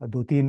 2-3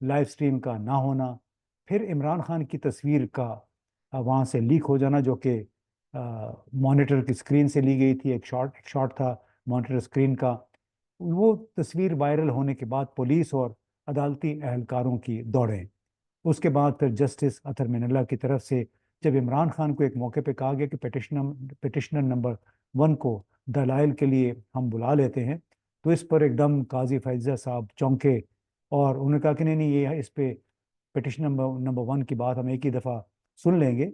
live stream کا نہ ہونا، پھر عمران خان کی تصویر کا وہاں سے لیک ہو جانا، جو کہ مانیٹر کی اسکرین سے لی گئی تھی، ایک شاٹ تھا مانیٹر اسکرین کا۔ وہ تصویر وائرل ہونے کے بعد پولیس اور عدالتی اہلکاروں کی دوڑیں۔ اس کے بعد پھر جسٹس اطہر من اللہ کی طرف سے جب عمران خان کو ایک موقع پہ کہا گیا کہ پٹیشنر نمبر 1 کو دلائل کے لیے ہم بلا لیتے ہیں، تو اس پر ایک دم قاضی فائزہ صاحب چونکے، اور انہوں نے کہا کہ نہیں یہ اس پہ پٹیشن نمبر 1 کی بات ہم ایک ہی دفعہ سن لیں گے،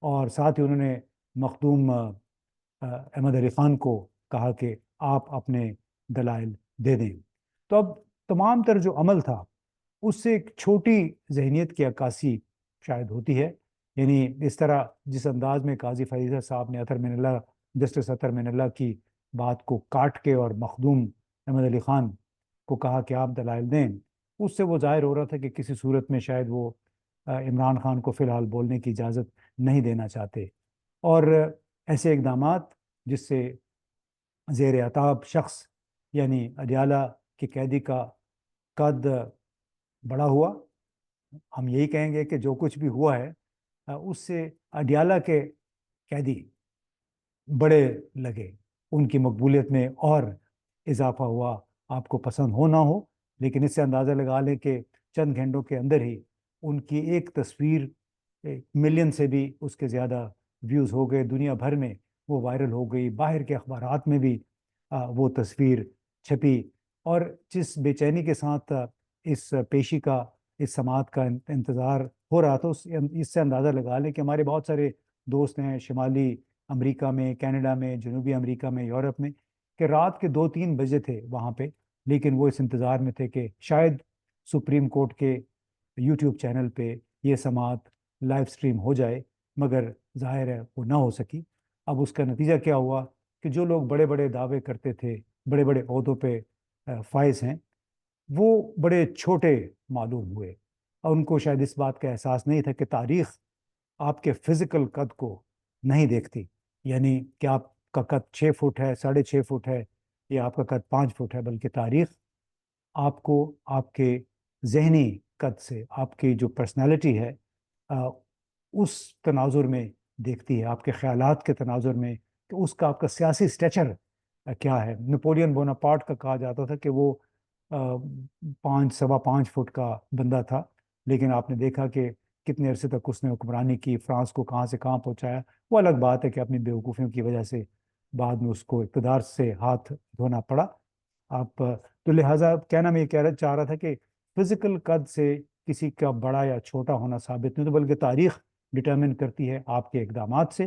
اور ساتھ ہی انہوں نے مخدوم احمد علی خان کو کہا کہ آپ اپنے دلائل دے دیں۔ تو اب تمام تر جو عمل تھا اس سے ایک چھوٹی ذہنیت کی عکاسی شاید ہوتی ہے، یعنی اس طرح جس انداز میں قاضی فریضہ صاحب نے اطہر من اللہ، جسٹس اطہر من اللہ کی بات کو کاٹ کے اور مخدوم احمد علی خان کو کہا کہ آپ دلائل دیں، اس سے وہ ظاہر ہو رہا تھا کہ کسی صورت میں شاید وہ عمران خان کو فی الحال بولنے کی اجازت نہیں دینا چاہتے، اور ایسے اقدامات جس سے زیر عتاب شخص یعنی اڈیالہ کے قیدی کا قد بڑا ہوا، ہم یہی کہیں گے کہ جو کچھ بھی ہوا ہے اس سے اڈیالہ کے قیدی بڑے لگے، ان کی مقبولیت میں اور اضافہ ہوا، آپ کو پسند ہو نہ ہو، لیکن اس سے اندازہ لگا لیں کہ چند گھنٹوں کے اندر ہی ان کی ایک تصویر 1 ملین سے بھی اس کے زیادہ ویوز ہو گئے، دنیا بھر میں وہ وائرل ہو گئی، باہر کے اخبارات میں بھی وہ تصویر چھپی، اور جس بے چینی کے ساتھ اس پیشی کا، اس سماعت کا انتظار ہو رہا تھا، اس سے اندازہ لگا لیں کہ ہمارے بہت سارے دوست ہیں شمالی امریکہ میں، کینیڈا میں، جنوبی امریکہ میں، یورپ میں، کہ رات کے 2-3 بجے تھے وہاں پہ، لیکن وہ اس انتظار میں تھے کہ شاید سپریم کورٹ کے یوٹیوب چینل پہ یہ سماعت لائیو سٹریم ہو جائے، مگر ظاہر ہے وہ نہ ہو سکی۔ اب اس کا نتیجہ کیا ہوا کہ جو لوگ بڑے بڑے دعوے کرتے تھے، بڑے بڑے عہدوں پہ فائز ہیں، وہ بڑے چھوٹے معلوم ہوئے، اور ان کو شاید اس بات کا احساس نہیں تھا کہ تاریخ آپ کے فزیکل قد کو نہیں دیکھتی، یعنی کہ آپ کا قد 6 فٹ ہے، 6.5 فٹ ہے، یا آپ کا قد 5 فٹ ہے، بلکہ تاریخ آپ کو آپ کے ذہنی قد سے، آپ کی جو پرسنالٹی ہے اس تناظر میں دیکھتی ہے، آپ کے خیالات کے تناظر میں، کہ اس کا آپ کا سیاسی سٹیچر کیا ہے۔ نپولین بوناپارٹ کا کہا جاتا تھا کہ وہ 5 سوا 5 فٹ کا بندہ تھا، لیکن آپ نے دیکھا کہ کتنے عرصے تک اس نے حکمرانی کی، فرانس کو کہاں سے کہاں پہنچایا۔ وہ الگ بات ہے کہ اپنی بیوقوفیوں کی وجہ سے بعد میں اس کو اقتدار سے ہاتھ دھونا پڑا۔ آپ تو لہٰذا کہنا میں یہ چاہ رہا تھا کہ فزیکل قد سے کسی کا بڑا یا چھوٹا ہونا ثابت نہیں تو، بلکہ تاریخ ڈٹرمن کرتی ہے آپ کے اقدامات سے،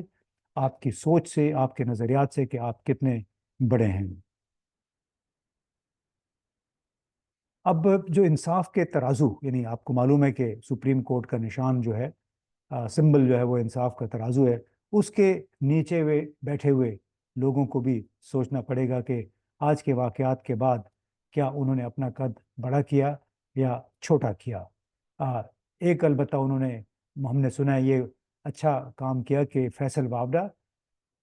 آپ کی سوچ سے، آپ کے نظریات سے، کہ آپ کتنے بڑے ہیں۔ اب جو انصاف کے ترازو، یعنی آپ کو معلوم ہے کہ سپریم کورٹ کا نشان جو ہے، سمبل جو ہے، وہ انصاف کا ترازو ہے، اس کے نیچے بیٹھے ہوئے لوگوں کو بھی سوچنا پڑے گا کہ آج کے واقعات کے بعد کیا انہوں نے اپنا قد بڑا کیا یا چھوٹا کیا۔ ایک البتہ انہوں نے، ہم نے سنا ہے، یہ اچھا کام کیا کہ فیصل وابڈا،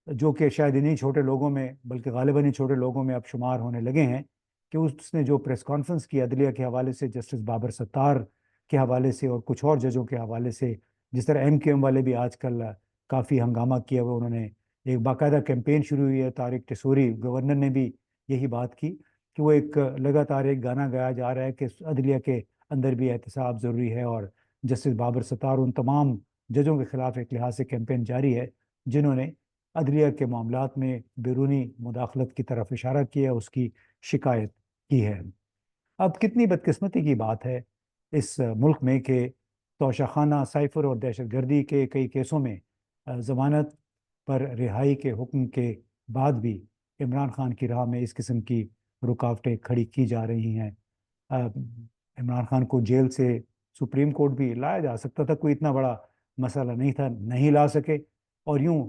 جو کہ شاید انہیں چھوٹے لوگوں میں، بلکہ غالباً ہی چھوٹے لوگوں میں اب شمار ہونے لگے ہیں، کہ اس نے جو پریس کانفرنس کی عدلیہ کے حوالے سے، جسٹس بابر ستار کے حوالے سے اور کچھ اور ججوں کے حوالے سے، جس طرح ایم کیو ایم والے بھی آج کل کافی ہنگامہ کیا ہوا، انہوں نے ایک باقاعدہ کیمپین شروع ہوئی ہے، طارق ٹیسوری گورنر نے بھی یہی بات کی کہ وہ ایک لگاتار ایک گانا گایا جا رہا ہے کہ عدلیہ کے اندر بھی احتساب ضروری ہے، اور جسٹس بابر ستار ان تمام ججوں کے خلاف ایک لحاظ سے کیمپین جاری ہے جنہوں نے عدلیہ کے معاملات میں بیرونی مداخلت کی طرف اشارہ کیا، اس کی شکایت کی ہے۔ اب کتنی بدقسمتی کی بات ہے اس ملک میں کہ توشہ خانہ سائفر اور دہشت گردی کے کئی کیسوں میں ضمانت پر رہائی کے حکم کے بعد بھی عمران خان کی راہ میں اس قسم کی رکاوٹیں کھڑی کی جا رہی ہیں۔ عمران خان کو جیل سے سپریم کورٹ بھی لایا جا سکتا تھا، کوئی اتنا بڑا مسئلہ نہیں تھا، نہیں لا سکے، اور یوں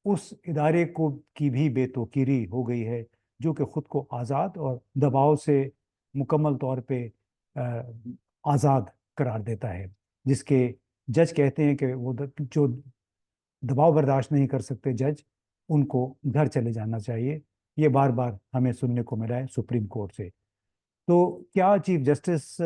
اس ادارے کو کی بھی بے توقیری ہو گئی ہے جو کہ خود کو آزاد اور دباؤ سے مکمل طور پہ آزاد قرار دیتا ہے، جس کے جج کہتے ہیں کہ وہ جو دباؤ برداشت نہیں کر سکتے جج، ان کو گھر چلے جانا چاہیے۔ یہ بار بار ہمیں سننے کو ملا ہے سپریم کورٹ سے۔ تو کیا چیف جسٹس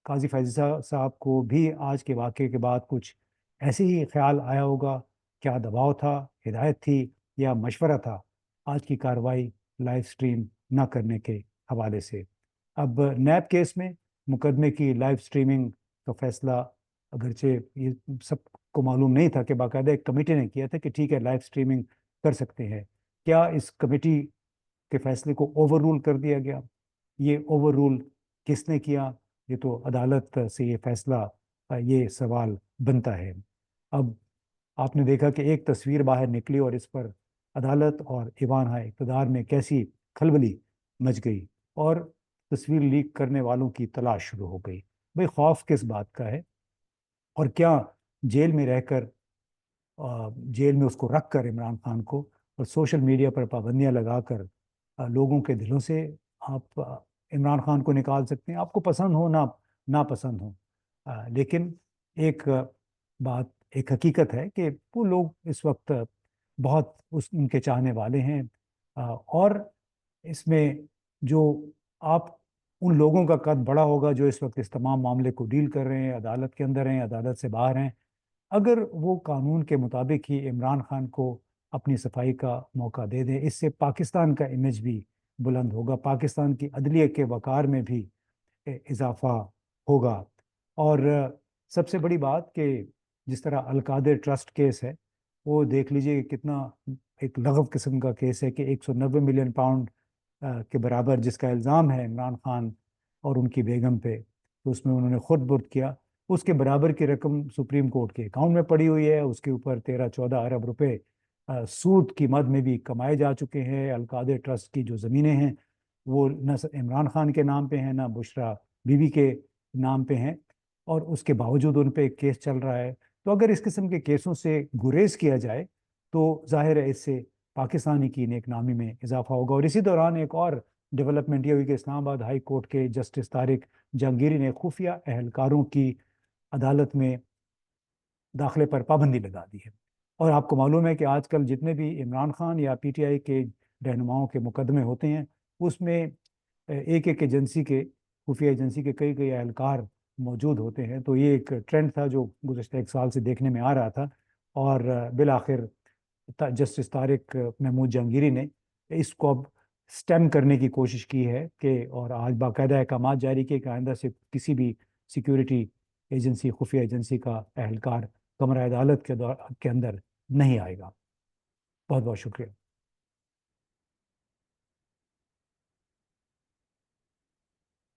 قاضی فیضی صاحب کو بھی آج کے واقعے کے بعد کچھ ایسے ہی خیال آیا ہوگا، کیا دباؤ تھا، ہدایت تھی یا مشورہ تھا آج کی کارروائی لائیو سٹریم نہ کرنے کے حوالے سے۔ اب نیب کیس میں مقدمے کی لائیو سٹریمنگ کا فیصلہ اگرچہ یہ سب کو معلوم نہیں تھا کہ باقاعدہ ایک کمیٹی نے کیا تھا کہ ٹھیک ہے لائیو سٹریمنگ کر سکتے ہیں، کیا اس کمیٹی کے فیصلے کو اوور رول کر دیا گیا؟ یہ اوور رول کس نے کیا؟ یہ تو عدالت سے یہ فیصلہ، یہ سوال بنتا ہے۔ اب آپ نے دیکھا کہ ایک تصویر باہر نکلی اور اس پر عدالت اور ایوان ہائے اقتدار میں کیسی کھلبلی مچ گئی، اور تصویر لیک کرنے والوں کی تلاش شروع ہو گئی۔ بھئی خوف کس بات کا ہے؟ اور کیا جیل میں رہ کر، جیل میں اس کو رکھ کر عمران خان کو، اور سوشل میڈیا پر پابندیاں لگا کر لوگوں کے دلوں سے آپ عمران خان کو نکال سکتے ہیں، آپ کو پسند ہو نہ ناپسند ہو؟ لیکن ایک بات، ایک حقیقت ہے کہ وہ لوگ اس وقت بہت ان کے چاہنے والے ہیں، اور اس میں جو آپ ان لوگوں کا قد بڑا ہوگا جو اس وقت اس تمام معاملے کو ڈیل کر رہے ہیں، عدالت کے اندر ہیں، عدالت سے باہر ہیں، اگر وہ قانون کے مطابق ہی عمران خان کو اپنی صفائی کا موقع دے دیں، اس سے پاکستان کا امیج بھی بلند ہوگا، پاکستان کی عدلیہ کے وقار میں بھی اضافہ ہوگا۔ اور سب سے بڑی بات کہ جس طرح القادر ٹرسٹ کیس ہے، وہ دیکھ لیجئے کہ کتنا ایک لغو قسم کا کیس ہے، کہ 190 ملین پاؤنڈ کے برابر جس کا الزام ہے عمران خان اور ان کی بیگم پہ، تو اس میں انہوں نے خود برد کیا، اس کے برابر کی رقم سپریم کورٹ کے اکاؤنٹ میں پڑی ہوئی ہے، اس کے اوپر 13-14 ارب روپے سود کی مد میں بھی کمائے جا چکے ہیں۔ القادر ٹرسٹ کی جو زمینیں ہیں وہ نہ عمران خان کے نام پہ ہیں، نہ بشرا بی بی کے نام پہ ہیں، اور اس کے باوجود ان پہ ایک کیس چل رہا ہے۔ تو اگر اس قسم کے کیسوں سے گریز کیا جائے تو ظاہر ہے اس سے پاکستانی کی نیک نامی میں اضافہ ہوگا۔ اور اسی دوران ایک اور ڈیولپمنٹ یہ ہوئی کہ اسلام آباد ہائی کورٹ کے جسٹس طارق جہانگیری نے خفیہ اہلکاروں کی عدالت میں داخلے پر پابندی لگا دی ہے۔ اور آپ کو معلوم ہے کہ آج کل جتنے بھی عمران خان یا پی ٹی آئی کے رہنماؤں کے مقدمے ہوتے ہیں، اس میں ایک ایک ایجنسی کے، خفیہ ایجنسی کے کئی اہلکار موجود ہوتے ہیں۔ تو یہ ایک ٹرینڈ تھا جو گزشتہ 1 سال سے دیکھنے میں آ رہا تھا، اور بالآخر جسٹس طارق محمود جہانگیری نے اس کو اب سٹیم کرنے کی کوشش کی ہے، کہ اور آج باقاعدہ احکامات جاری کیے کہ آئندہ سے کسی بھی سیکیورٹی ایجنسی، خفیہ ایجنسی کا اہلکار کمرہ عدالت کے اندر نہیں آئے گا۔ بہت بہت شکریہ۔